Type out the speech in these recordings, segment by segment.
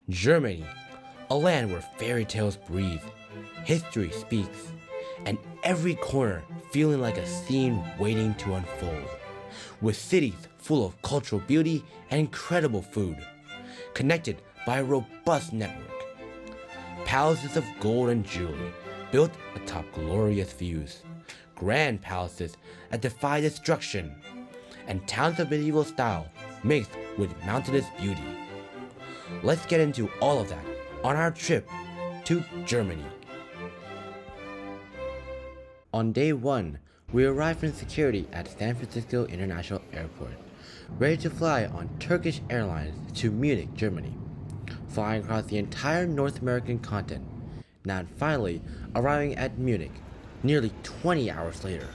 Germany, a land where fairy tales breathe, history speaks, and every corner feeling like a scene waiting to unfold. With cities full of cultural beauty and incredible food, connected by a robust network. Palaces of gold and jewelry built atop glorious views, grand palaces that defy destruction, and towns of medieval style mixed with mountainous beauty. Let's get into all of that on our trip to Germany. On day 1, we arrived in security at San Francisco International Airport, ready to fly on Turkish Airlines to Munich, Germany, flying across the entire North American continent, now finally arriving at Munich nearly 20 hours later.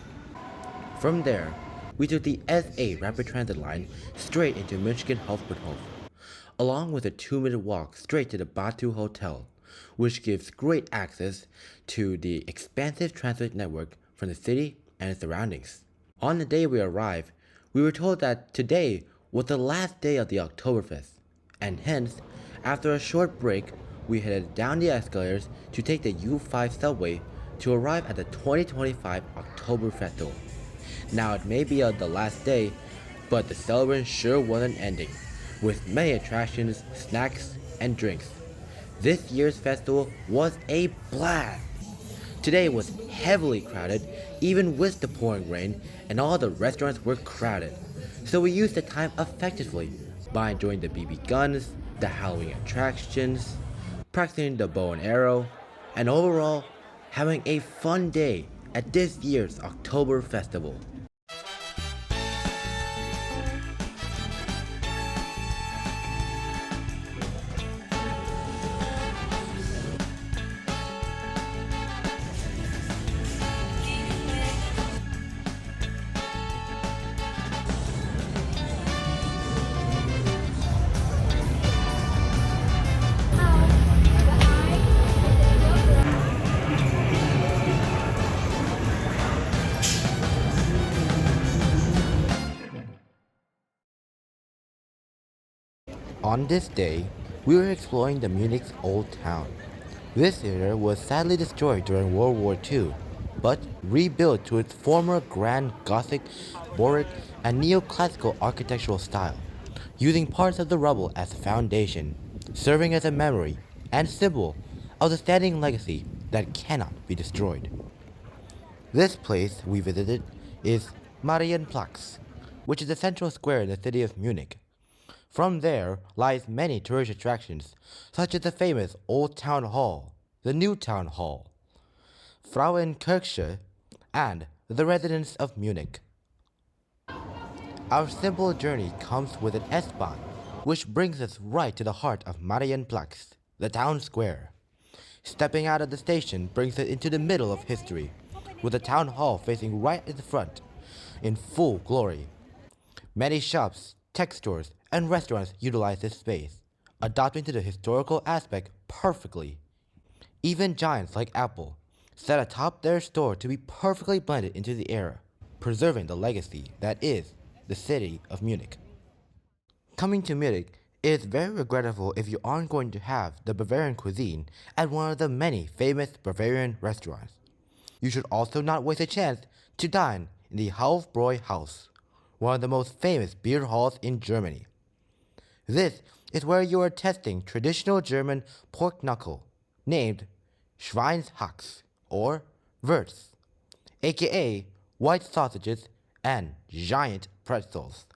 From there, we took the S8 rapid transit line straight into München Hauptbahnhof, along with a 2-minute walk straight to the Batu Hotel, which gives great access to the expansive transit network from the city and its surroundings. On the day we arrived, we were told that today was the last day of the Oktoberfest, and hence, after a short break, we headed down the escalators to take the U5 subway to arrive at the 2025 Oktober Festival. Now it may be the last day, but the celebration sure wasn't ending, with many attractions, snacks, and drinks. This year's festival was a blast! Today was heavily crowded, even with the pouring rain, and all the restaurants were crowded. So we used the time effectively by enjoying the BB guns, the Halloween attractions, practicing the bow and arrow, and overall having a fun day at this year's Oktober Festival. On this day, we were exploring the Munich's Old Town. This theater was sadly destroyed during World War II, but rebuilt to its former grand Gothic, Baroque, and neoclassical architectural style, using parts of the rubble as a foundation, serving as a memory and symbol of the standing legacy that cannot be destroyed. This place we visited is Marienplatz, which is the central square in the city of Munich. From there lies many tourist attractions, such as the famous Old Town Hall, the New Town Hall, Frauenkirche, and the residence of Munich. Our simple journey comes with an S-Bahn, which brings us right to the heart of Marienplatz, the town square. Stepping out of the station brings us into the middle of history, with the town hall facing right in the front, in full glory. Many shops, tech stores, and restaurants utilize this space, adapting to the historical aspect perfectly. Even giants like Apple set atop their store to be perfectly blended into the era, preserving the legacy that is the city of Munich. Coming to Munich is very regrettable if you aren't going to have the Bavarian cuisine at one of the many famous Bavarian restaurants. You should also not waste a chance to dine in the Hofbräu House, one of the most famous beer halls in Germany. This is where you are testing traditional German pork knuckle, named Schweinshax or Wurst, aka white sausages and giant pretzels.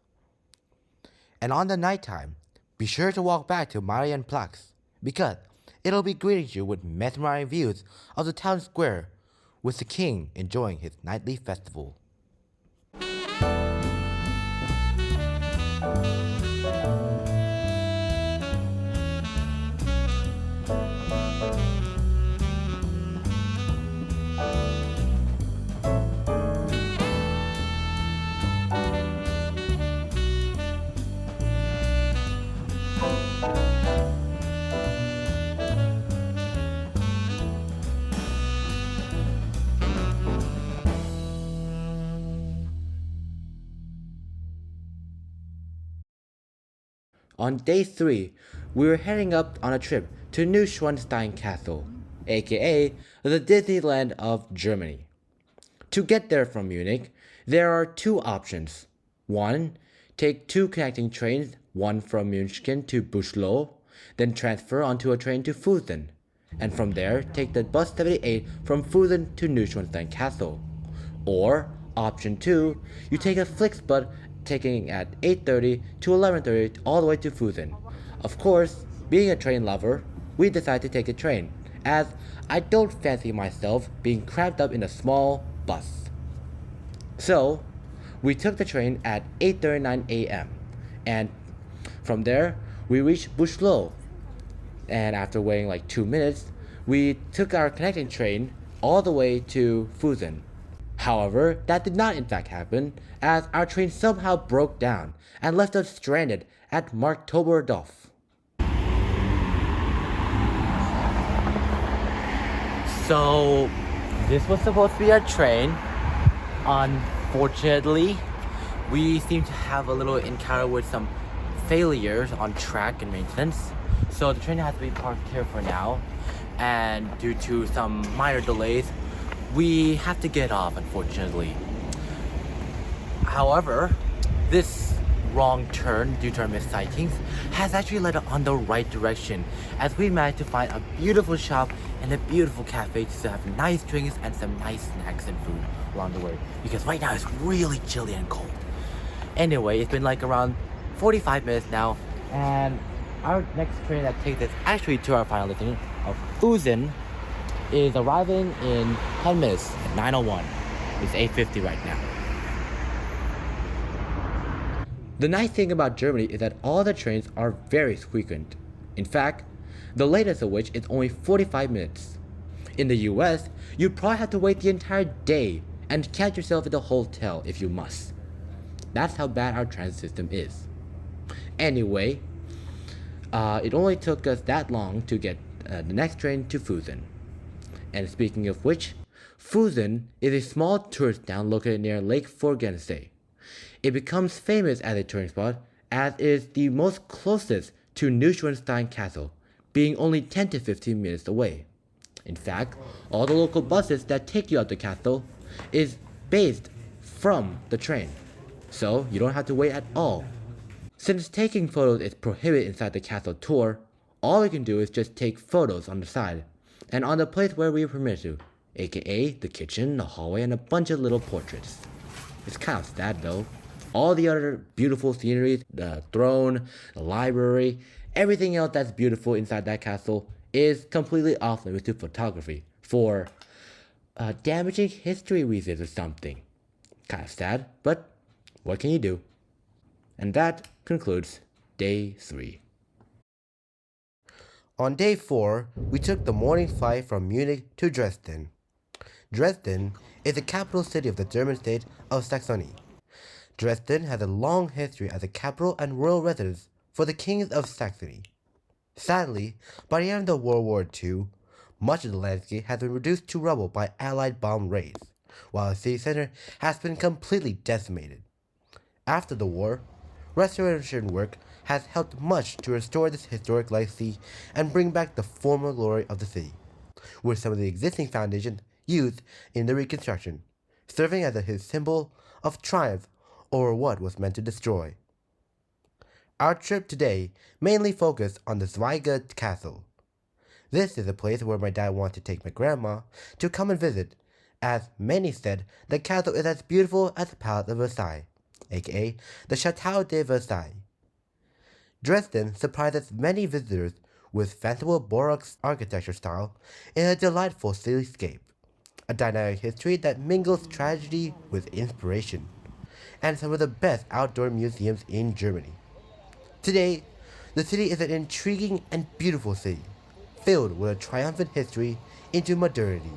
And on the nighttime, be sure to walk back to Marienplatz, because it'll be greeting you with mesmerizing views of the town square, with the king enjoying his nightly festival. On day 3, we were heading up on a trip to Neuschwanstein Castle, aka the Disneyland of Germany. To get there from Munich, there are two options. One, take two connecting trains, one from Munich to Buchloe, then transfer onto a train to Fusen, and from there take the bus 78 from Fusen to Neuschwanstein Castle. Or, option 2, you take a Flixbus taking at 8:30 to 11:30 all the way to Fusen. Of course, being a train lover, we decided to take the train, as I don't fancy myself being cramped up in a small bus. So, we took the train at 8:39 a.m. and from there we reached Buchloe. And after waiting like 2 minutes, we took our connecting train all the way to Fusen. However, that did not in fact happen, as our train somehow broke down and left us stranded at Marktoberdorf. So, this was supposed to be our train. Unfortunately, we seem to have a little encounter with some failures on track and maintenance. So the train has to be parked here for now. And due to some minor delays, we have to get off, unfortunately. However, this wrong turn due to our missed sightings has actually led us on the right direction, as we managed to find a beautiful shop and a beautiful cafe to have nice drinks and some nice snacks and food along the way, because right now it's really chilly and cold. Anyway, it's been like around 45 minutes now, and our next train that takes us actually to our final destination of Fusen is arriving in 10 minutes at 9:01. It's 8:50 right now. The nice thing about Germany is that all the trains are very frequent. In fact, the latest of which is only 45 minutes. In the US, you'd probably have to wait the entire day and catch yourself at a hotel if you must. That's how bad our transit system is. Anyway, it only took us that long to get the next train to Fusen. And speaking of which, Fusen is a small tourist town located near Lake Forgense. It becomes famous as a touring spot as it is the most closest to Neuschwanstein Castle, being only 10 to 15 minutes away. In fact, all the local buses that take you out to the castle is based from the train, so you don't have to wait at all. Since taking photos is prohibited inside the castle tour, all we can do is just take photos on the side and on the place where we are permitted to, aka the kitchen, the hallway, and a bunch of little portraits. It's kind of sad though. All the other beautiful sceneries, the throne, the library, everything else that's beautiful inside that castle is completely off limits to photography for damaging history reasons or something. Kind of sad, but what can you do? And that concludes day 3. On day 4, we took the morning flight from Munich to Dresden. Dresden is the capital city of the German state of Saxony. Dresden has a long history as a capital and royal residence for the kings of Saxony. Sadly, by the end of World War II, much of the landscape has been reduced to rubble by Allied bomb raids, while the city center has been completely decimated. After the war, restoration work has helped much to restore this historic legacy and bring back the former glory of the city, with some of the existing foundations used in the reconstruction, serving as a symbol of triumph over what was meant to destroy. Our trip today mainly focused on the Zweige Castle. This is a place where my dad wanted to take my grandma to come and visit, as many said the castle is as beautiful as the Palace of Versailles, aka the Chateau de Versailles. Dresden surprises many visitors with fanciful baroque architecture style in a delightful cityscape, a dynamic history that mingles tragedy with inspiration, and some of the best outdoor museums in Germany. Today, the city is an intriguing and beautiful city, filled with a triumphant history into modernity.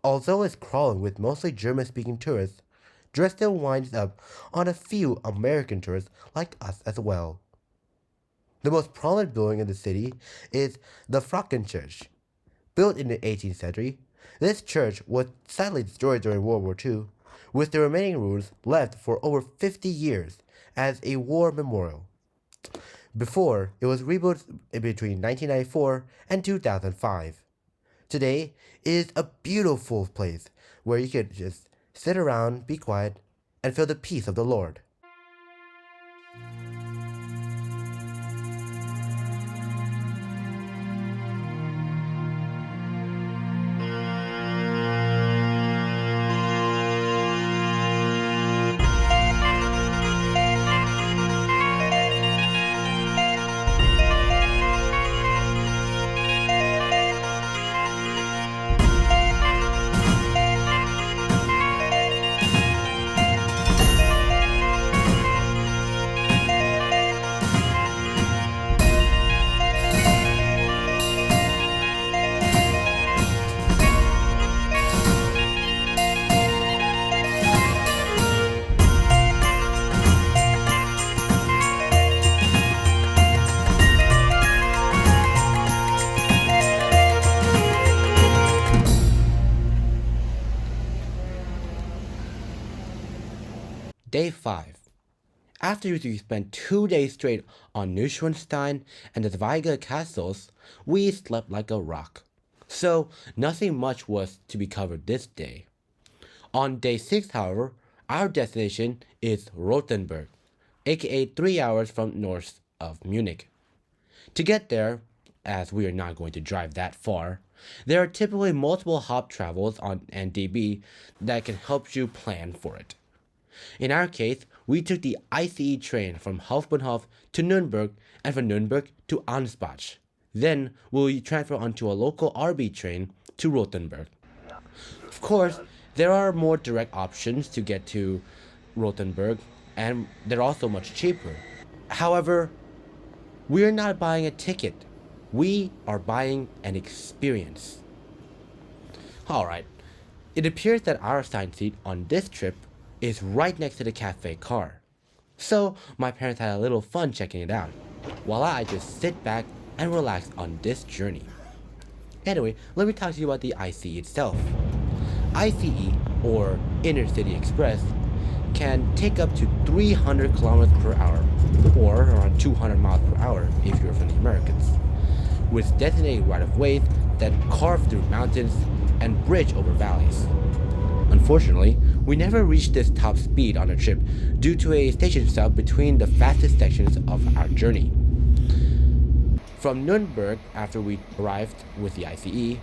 Although it's crawling with mostly German-speaking tourists, Dresden winds up on a few American tourists like us as well. The most prominent building in the city is the Frauenkirche. Built in the 18th century, this church was sadly destroyed during World War II, with the remaining ruins left for over 50 years as a war memorial. Before, it was rebuilt between 1994 and 2005. Today is a beautiful place where you could just sit around, be quiet, and feel the peace of the Lord. Day 5. After we spent 2 days straight on Neuschwanstein and the Bavaria castles, we slept like a rock. So, nothing much was to be covered this day. On day 6, however, our destination is Rothenburg, aka 3 hours from north of Munich. To get there, as we are not going to drive that far, there are typically multiple hop travels on NDB that can help you plan for it. In our case, we took the ICE train from Hauptbahnhof to Nuremberg and from Nuremberg to Ansbach. Then we'll transfer onto a local RB train to Rothenburg. Of course, there are more direct options to get to Rothenburg, and they're also much cheaper. However, we're not buying a ticket. We are buying an experience. Alright, it appears that our assigned seat on this trip is right next to the cafe car. So my parents had a little fun checking it out, while I just sit back and relax on this journey. Anyway, let me talk to you about the ICE itself. ICE, or Inner City Express, can take up to 300 kilometers per hour, or around 200 miles per hour if you're from the Americans, with designated right-of-ways that carve through mountains and bridge over valleys. Unfortunately, we never reached this top speed on the trip due to a station stop between the fastest sections of our journey. From Nuremberg, after we arrived with the ICE,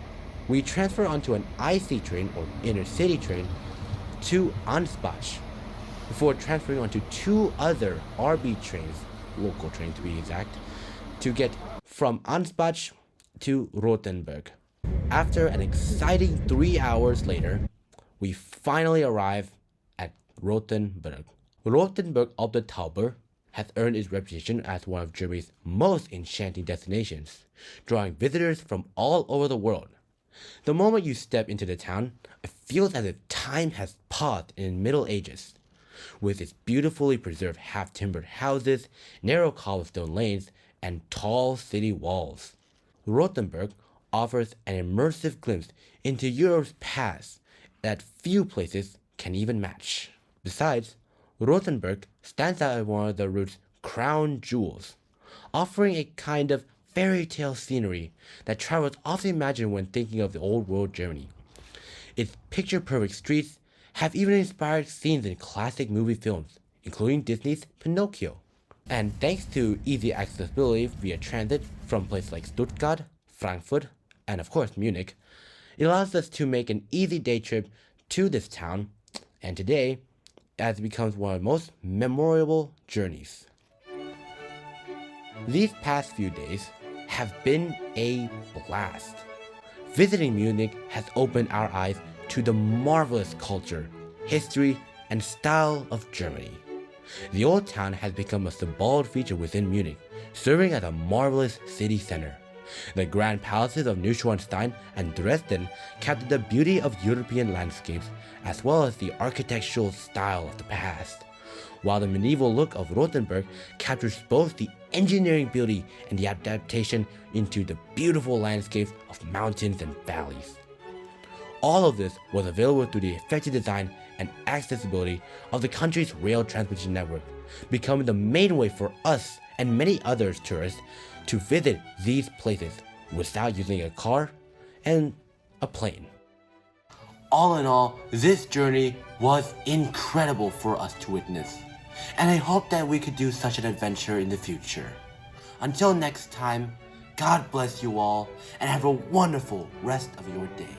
we transfer onto an IC train or inner city train to Ansbach, before transferring onto 2 other RB trains, local trains to be exact, to get from Ansbach to Rothenburg. After an exciting 3 hours later, we finally arrive at Rothenburg. Rothenburg ob der Tauber has earned its reputation as one of Germany's most enchanting destinations, drawing visitors from all over the world. The moment you step into the town, it feels as if time has paused in the Middle Ages. With its beautifully preserved half-timbered houses, narrow cobblestone lanes, and tall city walls. Rothenburg offers an immersive glimpse into Europe's past that few places can even match. Besides, Rothenburg stands out as one of the route's crown jewels, offering a kind of fairy tale scenery that travelers often imagine when thinking of the old world Germany. Its picture-perfect streets have even inspired scenes in classic movie films, including Disney's Pinocchio. And thanks to easy accessibility via transit from places like Stuttgart, Frankfurt, and of course Munich, it allows us to make an easy day trip to this town, and today, as it becomes one of the most memorable journeys. These past few days have been a blast. Visiting Munich has opened our eyes to the marvelous culture, history, and style of Germany. The old town has become a symbolic feature within Munich, serving as a marvelous city center. The grand palaces of Neuschwanstein and Dresden capture the beauty of European landscapes as well as the architectural style of the past, while the medieval look of Rothenburg captures both the engineering beauty and the adaptation into the beautiful landscapes of mountains and valleys. All of this was available through the effective design and accessibility of the country's rail transportation network, becoming the main way for us and many other tourists to visit these places without using a car and a plane. All in all, this journey was incredible for us to witness, and I hope that we could do such an adventure in the future. Until next time, God bless you all, and have a wonderful rest of your day.